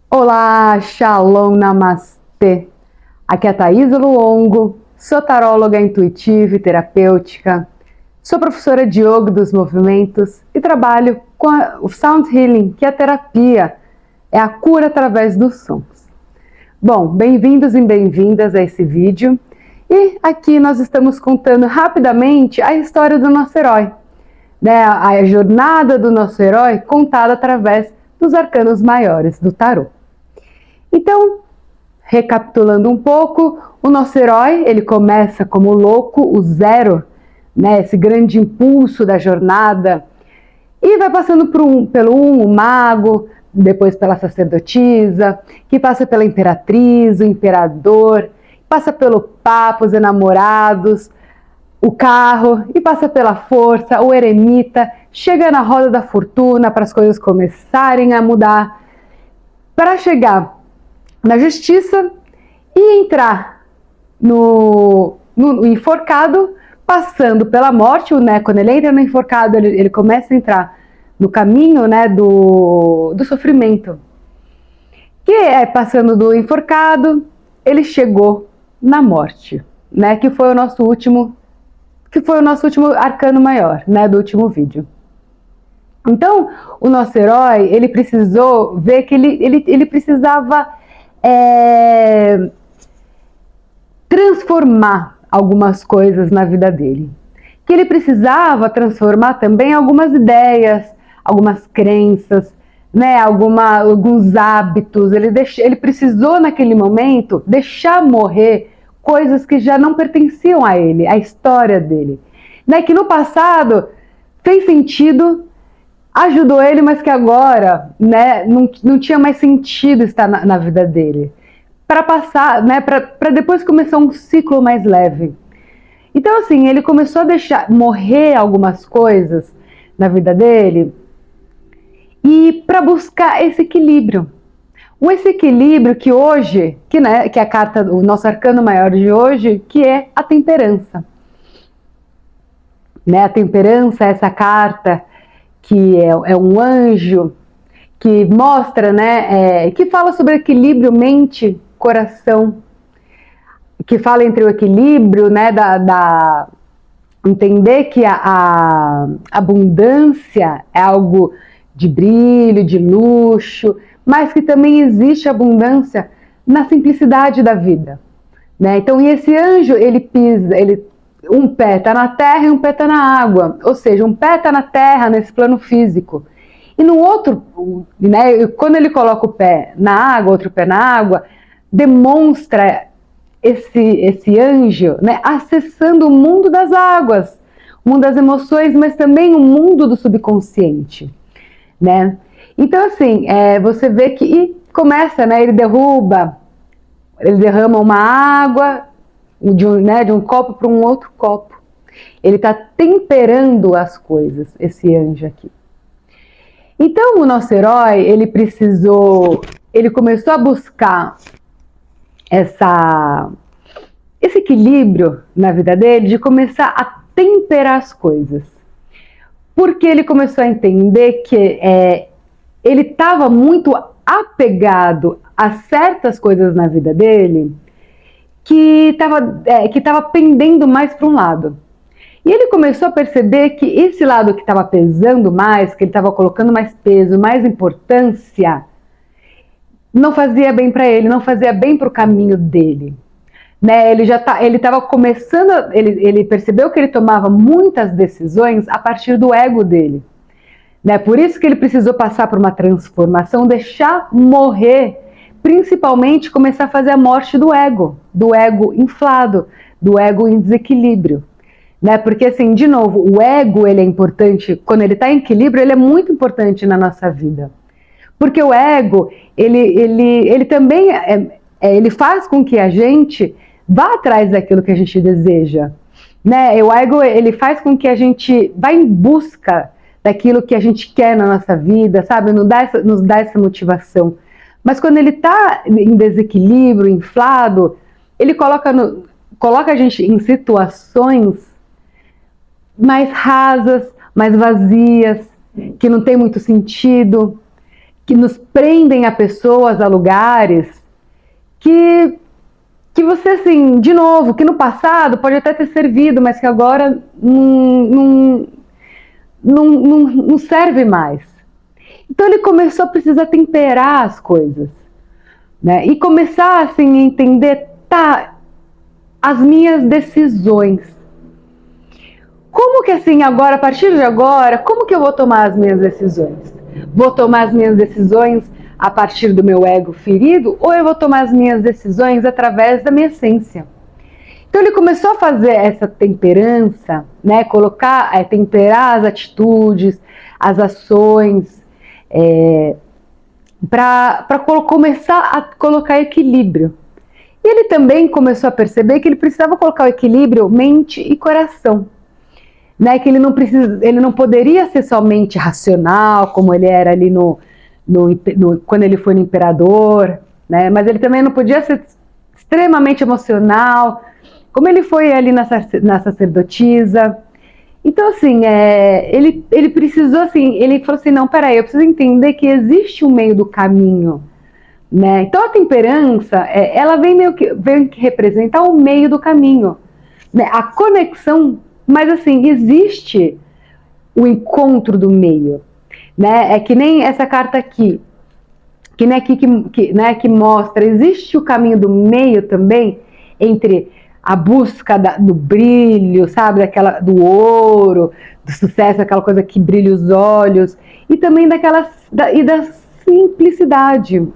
Olá, Shalom, Namastê. Aqui é a Thaisa Luongo, sou taróloga intuitiva e terapêutica, sou professora de yoga dos movimentos e trabalho com o Sound Healing, que é a terapia, é a cura através dos sons. Bom, bem-vindos e bem-vindas a esse vídeo e aqui nós estamos contando rapidamente a história do nosso herói, né? A jornada do nosso herói contada através dos arcanos maiores do tarô. Então, recapitulando um pouco, o nosso herói, ele começa como louco, o zero, né, esse grande impulso da jornada, e vai passando pelo o mago, depois pela sacerdotisa, que passa pela imperatriz, o imperador, passa pelo papa, os enamorados, o carro, e passa pela força, o eremita, chega na roda da fortuna para as coisas começarem a mudar, para chegar na justiça e entrar no enforcado, passando pela morte, né? Quando ele entra no enforcado, ele começa a entrar no caminho, né, do sofrimento. Que é passando do enforcado, ele chegou na morte, né? Que foi o nosso último arcano maior, né, do último vídeo. Então, o nosso herói, ele precisou ver que ele precisava transformar algumas coisas na vida dele. Que ele precisava transformar também algumas ideias, algumas crenças, né, alguns hábitos. Ele precisou, naquele momento, deixar morrer coisas que já não pertenciam a ele, à história dele. Né, que no passado fez sentido, ajudou ele, mas que agora, né, não tinha mais sentido estar na vida dele. Para passar, né, para depois começar um ciclo mais leve. Então, assim, ele começou a deixar morrer algumas coisas na vida dele e para buscar esse equilíbrio. Esse equilíbrio que hoje, que é a carta, o nosso arcano maior de hoje, que é a temperança. Né, a temperança é essa carta que é um anjo que mostra, né, que fala sobre equilíbrio mente, coração, que fala entre o equilíbrio, né, entender que a abundância é algo de brilho, de luxo, mas que também existe abundância na simplicidade da vida, né? Então, e esse anjo, ele pisa, um pé está na terra e um pé está na água, ou seja, um pé está na terra, nesse plano físico, e no outro, né, quando ele coloca o pé na água, outro pé na água, demonstra esse anjo, né, acessando o mundo das águas, o mundo das emoções, mas também o mundo do subconsciente, né? Então, assim, você vê que começa, né, ele derrama uma água de um copo para um outro copo. Ele está temperando as coisas, esse anjo aqui. Então, o nosso herói, ele começou a buscar esse equilíbrio na vida dele, de começar a temperar as coisas. Porque ele começou a entender que ele estava muito apegado a certas coisas na vida dele que estava pendendo mais para um lado. E ele começou a perceber que esse lado que estava pesando mais, que ele estava colocando mais peso, mais importância, não fazia bem para ele, não fazia bem para o caminho dele. Né? Ele estava começando, ele percebeu que ele tomava muitas decisões a partir do ego dele. Né? Por isso que ele precisou passar por uma transformação, deixar morrer, principalmente começar a fazer a morte do ego inflado, do ego em desequilíbrio. Né? Porque, assim, de novo, o ego, ele é importante, quando ele está em equilíbrio, ele é muito importante na nossa vida. Porque o ego, ele também ele faz com que a gente vá atrás daquilo que a gente deseja. Né? O ego, ele faz com que a gente vá em busca daquilo que a gente quer na nossa vida, sabe? Nos dá essa motivação. Mas quando ele está em desequilíbrio, inflado, ele coloca a gente em situações mais rasas, mais vazias, que não tem muito sentido, que nos prendem a pessoas, a lugares, que você, assim, de novo, que no passado pode até ter servido, mas que agora não serve mais. Então ele começou a precisar temperar as coisas, né? E começar, assim, a entender, tá, as minhas decisões. Como que, assim, agora, a partir de agora, como que eu vou tomar as minhas decisões? Vou tomar as minhas decisões a partir do meu ego ferido, ou eu vou tomar as minhas decisões através da minha essência? Então ele começou a fazer essa temperança, né, temperar as atitudes, as ações, para começar a colocar equilíbrio. E ele também começou a perceber que ele precisava colocar o equilíbrio mente e coração. Né, que ele não poderia ser somente racional, como ele era ali quando ele foi no imperador, né, mas ele também não podia ser extremamente emocional, como ele foi ali na sacerdotisa. Então, assim, ele precisou, assim, ele falou assim, não, peraí, eu preciso entender que existe um meio do caminho, né? Então a temperança, ela vem representar o meio do caminho, né? A conexão, mas assim, existe o encontro do meio, né? É que nem essa carta aqui, que mostra, existe o caminho do meio também, entre a busca do brilho, sabe, do ouro, do sucesso, aquela coisa que brilha os olhos, e também da simplicidade,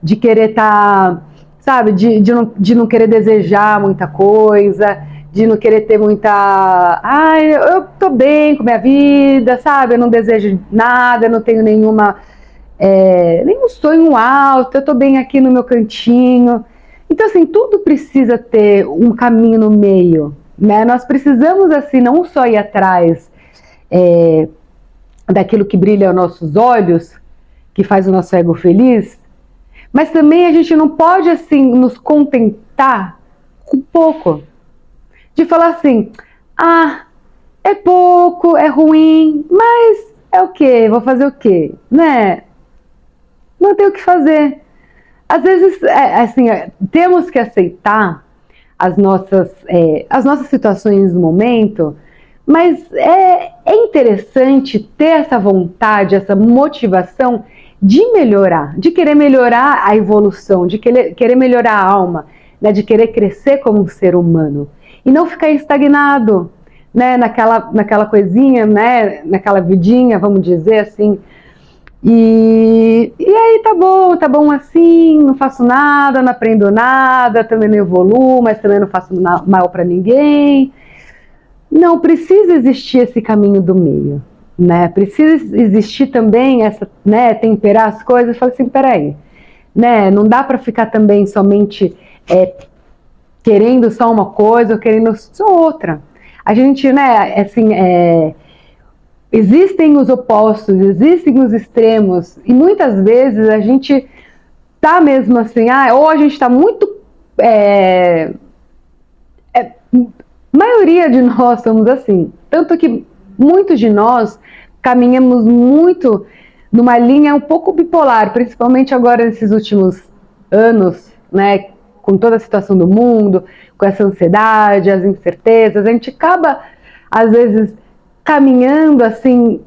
de querer estar, sabe, de não querer desejar muita coisa, de não querer ter muita, eu tô bem com a minha vida, sabe, eu não desejo nada, eu não tenho nenhum sonho alto, eu tô bem aqui no meu cantinho. Então, assim, tudo precisa ter um caminho no meio, né? Nós precisamos, assim, não só ir atrás daquilo que brilha aos nossos olhos, que faz o nosso ego feliz, mas também a gente não pode, assim, nos contentar com pouco. De falar assim, é pouco, é ruim, mas é o quê? Vou fazer o quê? Né? Não tem o que fazer. Às vezes, temos que aceitar as nossas situações no momento, mas é interessante ter essa vontade, essa motivação de melhorar, de querer melhorar a evolução, de querer melhorar a alma, né, de querer crescer como um ser humano e não ficar estagnado, né, naquela coisinha, né, naquela vidinha, vamos dizer assim. E aí tá bom assim, não faço nada, não aprendo nada, também não evoluo, mas também não faço mal para ninguém. Não, precisa existir esse caminho do meio, né? Precisa existir também essa, né, temperar as coisas. Fala assim, peraí, né? Não dá para ficar também somente querendo só uma coisa ou querendo só outra. A gente, né, assim, existem os opostos, existem os extremos, e muitas vezes a gente tá mesmo assim, ou a gente tá muito. Maioria de nós somos assim. Tanto que muitos de nós caminhamos muito numa linha um pouco bipolar, principalmente agora nesses últimos anos, né? Com toda a situação do mundo, com essa ansiedade, as incertezas, a gente acaba, às vezes, caminhando assim,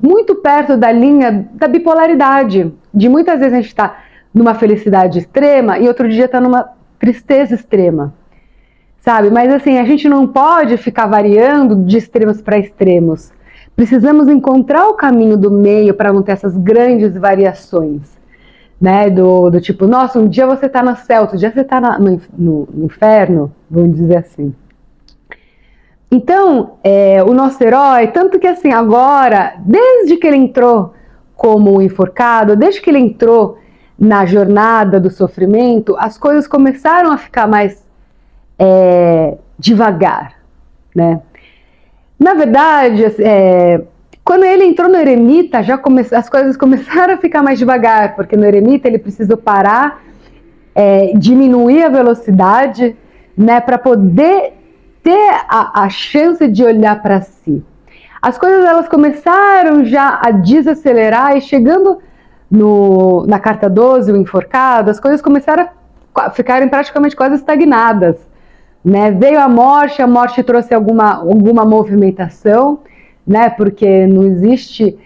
muito perto da linha da bipolaridade, de muitas vezes a gente está numa felicidade extrema e outro dia está numa tristeza extrema, sabe? Mas assim, a gente não pode ficar variando de extremos para extremos. Precisamos encontrar o caminho do meio para não ter essas grandes variações, né? Do tipo, nossa, um dia você está no céu, outro dia você está no inferno, vamos dizer assim. Então, o nosso herói, tanto que assim, agora, desde que ele entrou como enforcado, desde que ele entrou na jornada do sofrimento, as coisas começaram a ficar mais devagar, né? Na verdade, quando ele entrou no eremita, as coisas começaram a ficar mais devagar, porque no eremita ele precisou parar, diminuir a velocidade, né, para poder ter a chance de olhar para si. As coisas elas começaram já a desacelerar e chegando na carta 12, o enforcado, as coisas começaram a ficarem praticamente quase estagnadas, né? Veio a morte trouxe alguma movimentação, né? Porque não existe...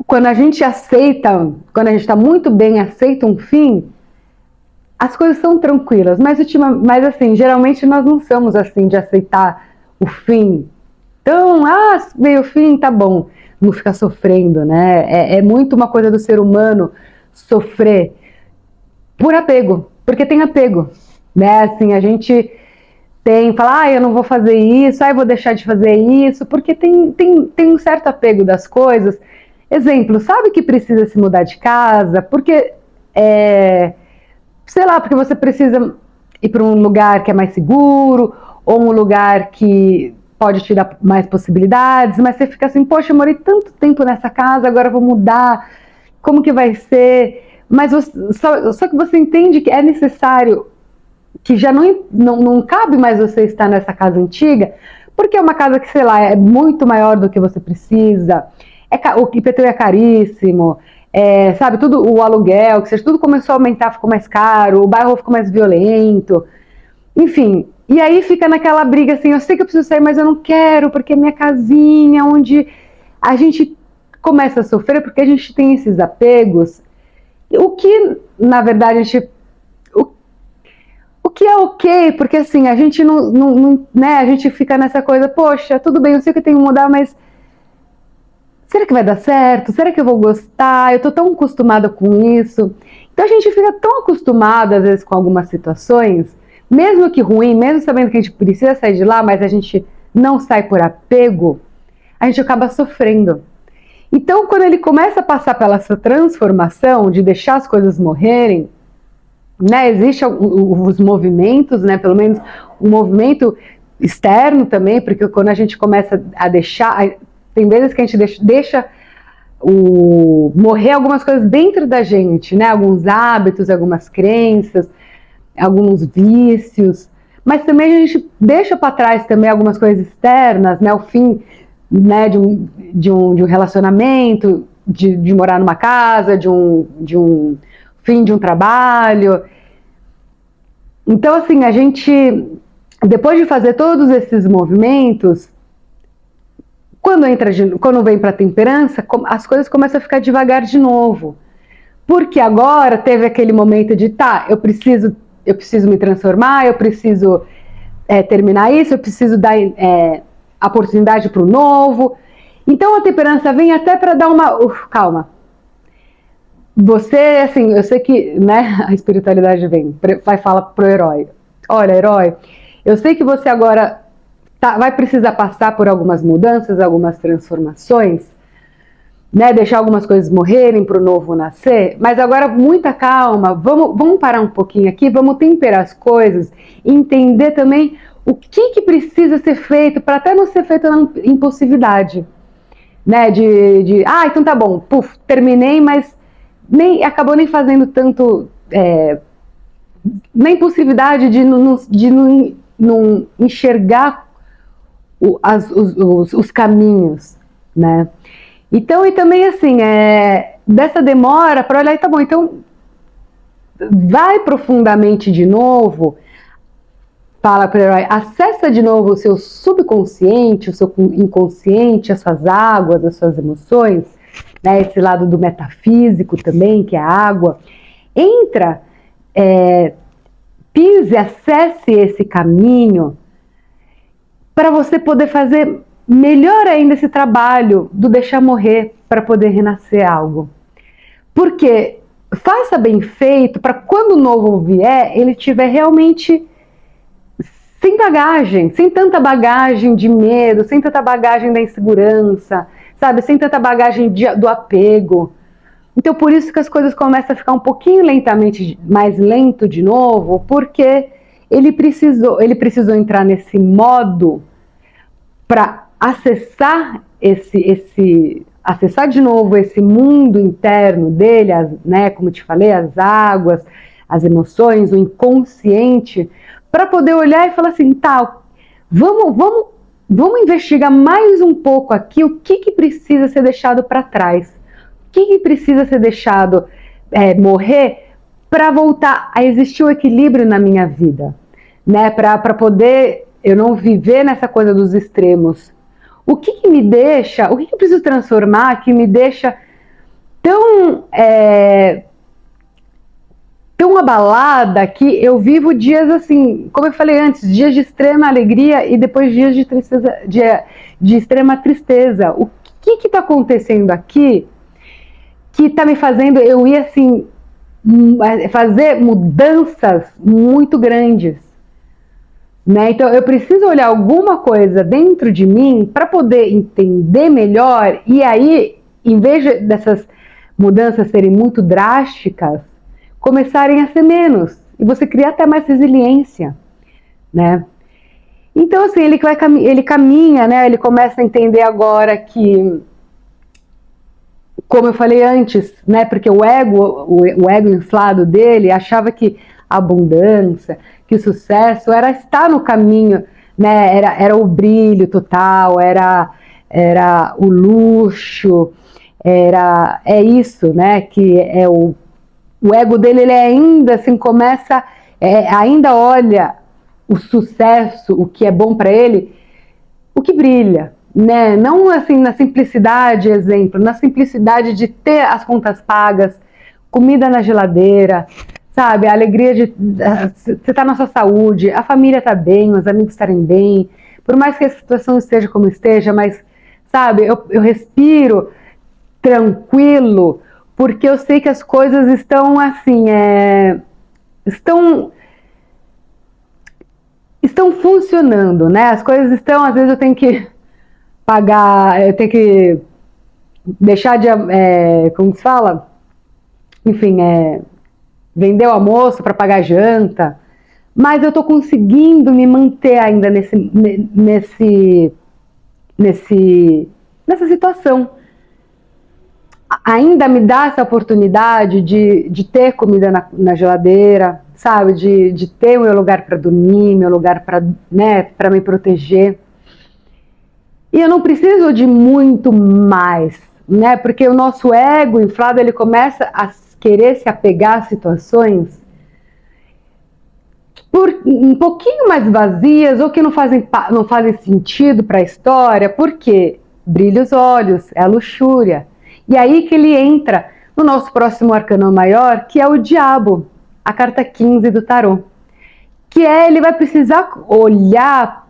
quando a gente aceita, quando a gente está muito bem, aceita um fim, as coisas são tranquilas, mas assim, geralmente nós não somos assim, de aceitar o fim. Então, veio o fim, tá bom, não ficar sofrendo, né? É muito uma coisa do ser humano sofrer por apego, porque tem apego, né? Assim, a gente fala, eu não vou fazer isso, eu vou deixar de fazer isso, porque tem um certo apego das coisas. Exemplo, sabe que precisa se mudar de casa, porque sei lá, porque você precisa ir para um lugar que é mais seguro, ou um lugar que pode te dar mais possibilidades, mas você fica assim, poxa, eu morei tanto tempo nessa casa, agora eu vou mudar, como que vai ser? Mas só que você entende que é necessário, que já não cabe mais você estar nessa casa antiga, porque é uma casa que, sei lá, é muito maior do que você precisa, o IPTU é caríssimo, sabe, tudo, o aluguel, que seja, tudo começou a aumentar, ficou mais caro, o bairro ficou mais violento, enfim. E aí fica naquela briga assim, eu sei que eu preciso sair, mas eu não quero, porque é minha casinha, onde a gente começa a sofrer, porque a gente tem esses apegos, o que, na verdade, o que é ok, porque assim, a gente né, a gente fica nessa coisa, poxa, tudo bem, eu sei que eu tenho que mudar, mas será que vai dar certo? Será que eu vou gostar? Eu tô tão acostumada com isso. Então a gente fica tão acostumado, às vezes, com algumas situações, mesmo que ruim, mesmo sabendo que a gente precisa sair de lá, mas a gente não sai por apego, a gente acaba sofrendo. Então, quando ele começa a passar pela essa transformação de deixar as coisas morrerem, né, existem os movimentos, né, pelo menos um movimento externo também, porque quando a gente começa a deixar... Tem vezes que a gente deixa morrer algumas coisas dentro da gente, né? Alguns hábitos, algumas crenças, alguns vícios, mas também a gente deixa para trás também algumas coisas externas, né? O fim, né, de um relacionamento, de morar numa casa, de um fim de um trabalho. Então, assim, a gente, depois de fazer todos esses movimentos, quando vem para a temperança, as coisas começam a ficar devagar de novo. Porque agora teve aquele momento de, eu preciso me transformar, eu preciso terminar isso, eu preciso dar oportunidade para o novo. Então a temperança vem até para dar uma... calma. Você, assim, eu sei que, né, a espiritualidade vai falar pro herói. Olha, herói, eu sei que você agora... vai precisar passar por algumas mudanças, algumas transformações, né? Deixar algumas coisas morrerem para o novo nascer, mas agora muita calma, vamos parar um pouquinho aqui, vamos temperar as coisas e entender também o que precisa ser feito para até não ser feito na impulsividade, né? Então tá bom, terminei, mas acabou nem fazendo tanto, na impulsividade de não enxergar os caminhos, né? Então, e também assim, dessa demora para olhar, tá bom, então vai profundamente de novo, fala para o herói, acessa de novo o seu subconsciente, o seu inconsciente, as suas águas, as suas emoções, né? Esse lado do metafísico também, que é a água. Entra, pise, acesse esse caminho, para você poder fazer melhor ainda esse trabalho do deixar morrer para poder renascer algo. Porque faça bem feito para quando o novo vier, ele tiver realmente sem bagagem, sem tanta bagagem de medo, sem tanta bagagem da insegurança, sabe? Sem tanta bagagem do apego. Então por isso que as coisas começam a ficar um pouquinho lentamente mais lento de novo, porque ele precisou entrar nesse modo para acessar acessar de novo esse mundo interno dele, né, como te falei, as águas, as emoções, o inconsciente, para poder olhar e falar assim, vamos vamos investigar mais um pouco aqui o que precisa ser deixado para trás, o que precisa ser deixado morrer para voltar a existir o equilíbrio na minha vida, né? Para poder eu não viver nessa coisa dos extremos. O que me deixa, o que eu preciso transformar que me deixa tão tão abalada que eu vivo dias assim, como eu falei antes, dias de extrema alegria e depois dias de tristeza, de extrema tristeza. O que está acontecendo aqui que está me fazendo eu ir assim, fazer mudanças muito grandes, né? Então eu preciso olhar alguma coisa dentro de mim para poder entender melhor e aí, em vez dessas mudanças serem muito drásticas, começarem a ser menos e você criar até mais resiliência, né? Então assim, ele caminha, né? Ele começa a entender agora que, como eu falei antes, né? Porque o ego inflado dele achava que a abundância, que o sucesso era estar no caminho, né? Era o brilho total, era o luxo, é isso, né? Que é o ego dele, ele ainda assim começa, ainda olha o sucesso, o que é bom para ele, o que brilha, né? Não assim na simplicidade, exemplo, na simplicidade de ter as contas pagas, comida na geladeira, sabe? A alegria de você estar na sua saúde, a família estar bem, os amigos estarem bem, por mais que a situação esteja como esteja, mas, sabe, eu respiro tranquilo, porque eu sei que as coisas estão assim, estão funcionando, né? As coisas estão, às vezes eu tenho que pagar, eu tenho que deixar de, como se fala? Enfim, vender o almoço para pagar a janta, mas eu estou conseguindo me manter ainda nessa situação. Ainda me dá essa oportunidade de ter comida na geladeira, sabe? De ter o meu lugar para dormir, meu lugar para, né, para me proteger. E eu não preciso de muito mais, né? Porque o nosso ego inflado, ele começa a querer se apegar a situações um pouquinho mais vazias ou que não fazem sentido para a história, porque brilha os olhos, é a luxúria. E aí que ele entra no nosso próximo arcano maior, que é o diabo, a carta 15 do tarô. Que ele vai precisar olhar,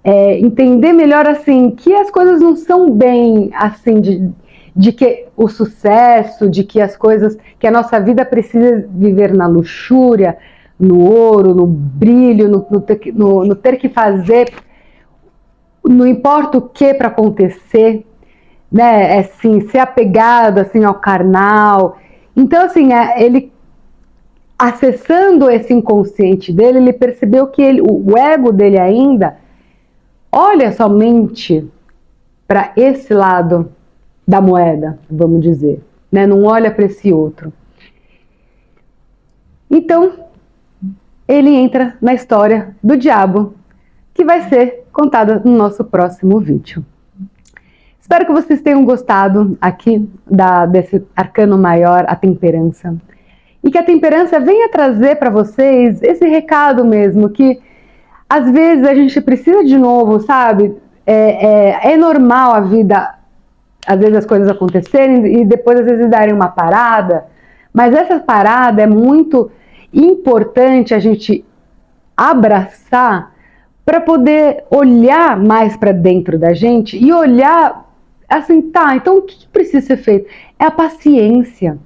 entender melhor assim, que as coisas não são bem assim, de que o sucesso, de que as coisas, que a nossa vida precisa viver na luxúria, no ouro, no brilho, no ter que fazer, não importa o que para acontecer, né? Assim, ser apegado assim ao carnal. Então, assim, ele acessando esse inconsciente dele, ele percebeu que o ego dele ainda olha somente para esse lado da moeda, vamos dizer, né? Não olha para esse outro. Então, ele entra na história do diabo, que vai ser contada no nosso próximo vídeo. Espero que vocês tenham gostado aqui desse arcano maior, a temperança. E que a temperança venha trazer para vocês esse recado mesmo, que às vezes a gente precisa de novo, sabe? É normal a vida, às vezes as coisas acontecerem e depois às vezes darem uma parada, mas essa parada é muito importante a gente abraçar para poder olhar mais para dentro da gente e olhar assim, tá, então o que precisa ser feito? É a paciência.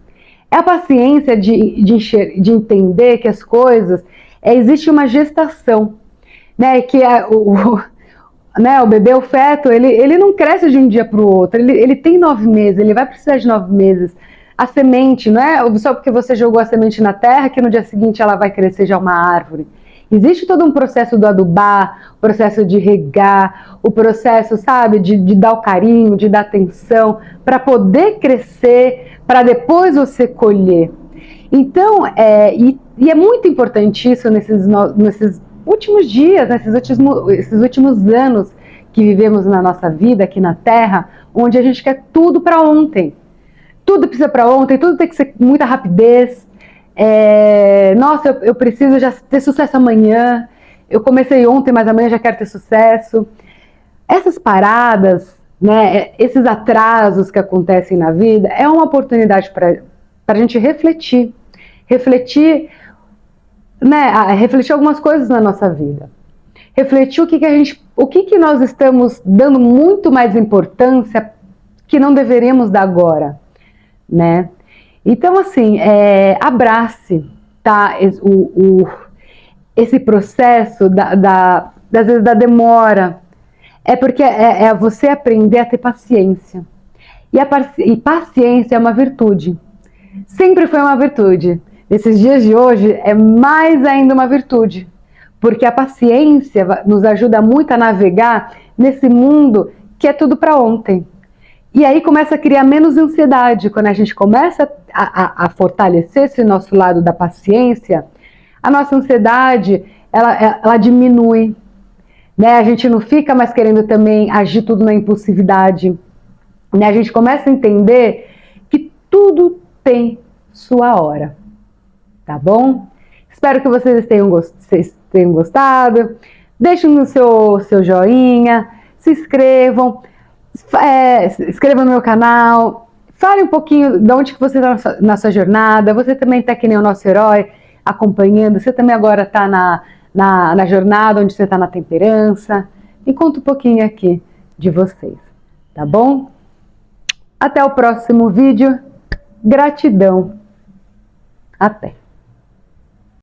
É a paciência de entender que as coisas, existe uma gestação, né? Que né, o bebê, o feto, ele não cresce de um dia para o outro, ele tem 9 meses, ele vai precisar de 9 meses. A semente, não é só porque você jogou a semente na terra que no dia seguinte ela vai crescer já uma árvore. Existe todo um processo do adubar, o processo de regar, o processo, sabe, de dar o carinho, de dar atenção, para poder crescer, para depois você colher. Então, e é muito importante isso nesses últimos dias, esses últimos anos, que vivemos na nossa vida aqui na Terra, onde a gente quer tudo para ontem. Tudo precisa para ontem, tudo tem que ser muita rapidez. Nossa, eu preciso já ter sucesso amanhã. Eu comecei ontem, mas amanhã já quero ter sucesso. Essas paradas, né, esses atrasos que acontecem na vida, é uma oportunidade para a gente refletir. Refletir, né, refletir algumas coisas na nossa vida. Refletir o que nós estamos dando muito mais importância que não deveríamos dar agora, né? Então, assim, abrace, tá, esse processo às vezes da demora. Porque é você aprender a ter paciência. E paciência é uma virtude. Sempre foi uma virtude. Nesses dias de hoje é mais ainda uma virtude. Porque a paciência nos ajuda muito a navegar nesse mundo que é tudo para ontem. E aí começa a criar menos ansiedade. Quando a gente começa a fortalecer esse nosso lado da paciência, a nossa ansiedade ela diminui. Né? A gente não fica mais querendo também agir tudo na impulsividade. Né? A gente começa a entender que tudo tem sua hora. Tá bom? Espero que vocês tenham gostado. Deixem o seu joinha, se inscrevam, se inscrevam no meu canal. Fale um pouquinho de onde que você está na sua jornada. Você também está que nem o nosso herói, acompanhando. Você também agora está na jornada onde você está na temperança. Me conta um pouquinho aqui de vocês, tá bom? Até o próximo vídeo. Gratidão. Até!